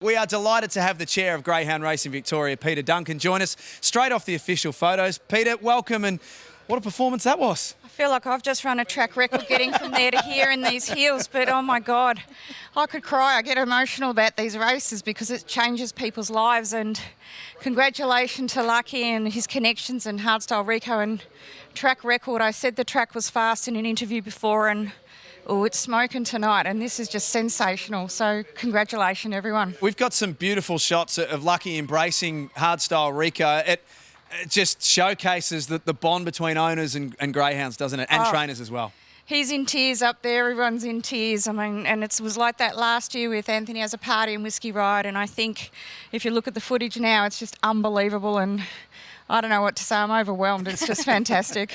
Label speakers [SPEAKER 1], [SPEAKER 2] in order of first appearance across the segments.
[SPEAKER 1] We are delighted to have the chair of Greyhound Racing Victoria, Peita Duncan, join us straight off the official photos. Peter, welcome, and what a performance that was.
[SPEAKER 2] I feel like I've just run a track record getting from there to here in these heels, but oh my God, I could cry. I get emotional about these races because it changes people's lives, and congratulations to Lucky and his connections and Hard Style Rico and track record. I said the track was fast in an interview before, and oh, it's smoking tonight, and this is just sensational. So congratulations, everyone.
[SPEAKER 1] We've got some beautiful shots of Lucky embracing Hard Style Rico. It just showcases the bond between owners and greyhounds, doesn't it? And trainers as well.
[SPEAKER 2] He's in tears up there. Everyone's in tears. I mean, and it was like that last year with Anthony Has a Party and Whiskey Ride. And I think if you look at the footage now, it's just unbelievable. And I don't know what to say. I'm overwhelmed. It's just fantastic.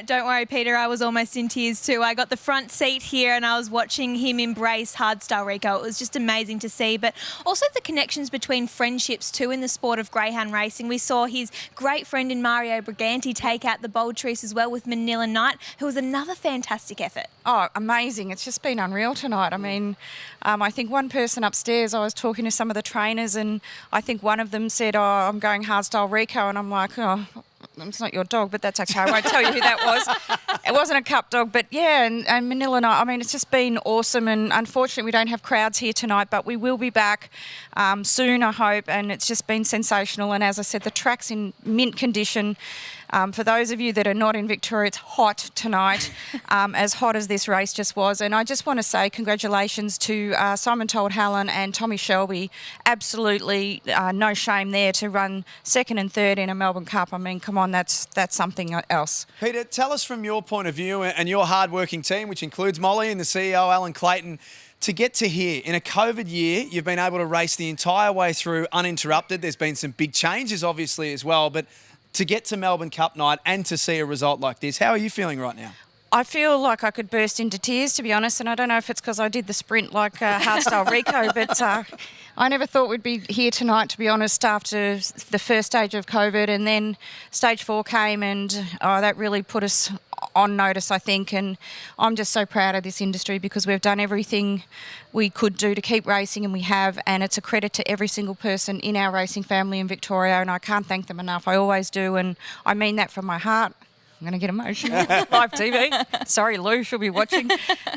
[SPEAKER 3] Don't worry, Peter. I was almost in tears too. I got the front seat here and I was watching him embrace Hard Style Rico. It was just amazing to see. But also the connections between friendships too in the sport of greyhound racing. We saw his great friend in Mario Briganti take out the Bold Trees as well with Manila Knight, who was another fantastic effort.
[SPEAKER 2] Oh, amazing. It's just been unreal tonight. I mean, I think one person upstairs, I was talking to some of the trainers, and I think one of them said, "Oh, I'm going Hard Style Rico," and I'm like, "Oh, it's not your dog, but that's okay. I won't tell you who that was." It wasn't a cup dog, but yeah, and Manila Knight, I mean, it's just been awesome, and unfortunately we don't have crowds here tonight, but we will be back soon, I hope, and it's just been sensational. And as I said, the track's in mint condition. For those of you that are not in Victoria, it's hot tonight, as hot as this race just was. And I just want to say congratulations to Simon Told-Hallen and Tommy Shelby. Absolutely no shame there to run second and third in a Melbourne Cup. I mean, come on, that's something else.
[SPEAKER 1] Peter, tell us from your point of view and your hard-working team, which includes Molly and the CEO, Alan Clayton, to get to here. In a COVID year, you've been able to race the entire way through uninterrupted. There's been some big changes, obviously, as well, but to get to Melbourne Cup night and to see a result like this, how are you feeling right now?
[SPEAKER 2] I feel like I could burst into tears, to be honest, and I don't know if it's because I did the sprint like Hard Style Rico, but I never thought we'd be here tonight, to be honest, after the first stage of COVID, and then stage 4 came, and that really put us on notice, I think, and I'm just so proud of this industry because we've done everything we could do to keep racing, and we have, and it's a credit to every single person in our racing family in Victoria, and I can't thank them enough. I always do, and I mean that from my heart. I'm going to get emotional. Live TV. Sorry, Lou, she'll be watching.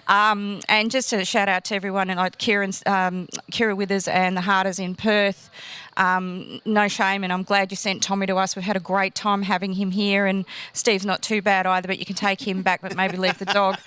[SPEAKER 2] And just a shout out to everyone, and like Kira Withers and the Harders in Perth. No shame, and I'm glad you sent Tommy to us. We've had a great time having him here, and Steve's not too bad either, but you can take him back, but maybe leave the dog.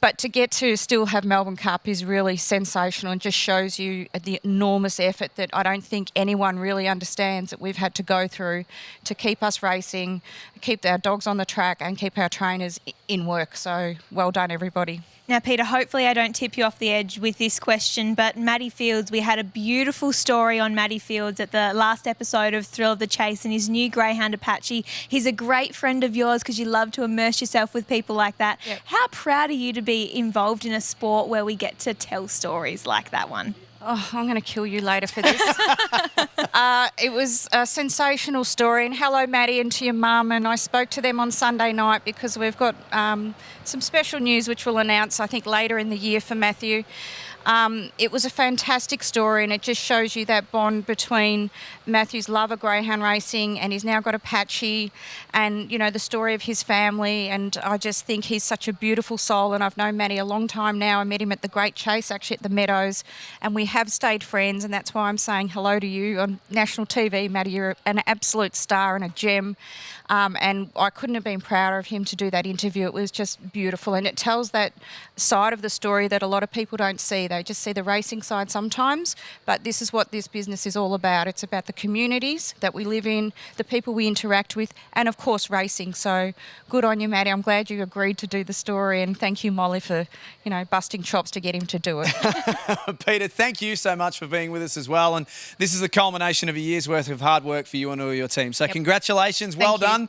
[SPEAKER 2] But to get to still have Melbourne Cup is really sensational and just shows you the enormous effort that I don't think anyone really understands that we've had to go through to keep us racing, keep our dogs on the track and keep our trainers in work. So well done, everybody.
[SPEAKER 3] Now, Peter, hopefully I don't tip you off the edge with this question, but Matty Fields, we had a beautiful story on Matty Fields at the last episode of Thrill of the Chase and his new greyhound Apache. He's a great friend of yours because you love to immerse yourself with people like that. Yep. How proud are you to be involved in a sport where we get to tell stories like that one?
[SPEAKER 2] Oh, I'm going to kill you later for this. It was a sensational story. And hello, Maddie, and to your mum. And I spoke to them on Sunday night because we've got some special news which we'll announce, I think, later in the year for Matthew. It was a fantastic story, and it just shows you that bond between Matthew's love of greyhound racing, and he's now got Apache, and you know the story of his family. And I just think he's such a beautiful soul, and I've known Matty a long time now. I met him at the Great Chase, actually at the Meadows, and we have stayed friends, and that's why I'm saying hello to you on national TV, Matty. You're an absolute star and a gem. And I couldn't have been prouder of him to do that interview. It was just beautiful, and it tells that side of the story that a lot of people don't see. They just see the racing side sometimes, but this is what this business is all about. It's about the communities that we live in, the people we interact with, and of course racing. So good on you, Matty. I'm glad you agreed to do the story, and thank you, Molly, for busting chops to get him to do it.
[SPEAKER 1] Peter, thank you so much for being with us as well, and this is the culmination of a year's worth of hard work for you and all your team. So congratulations, well done.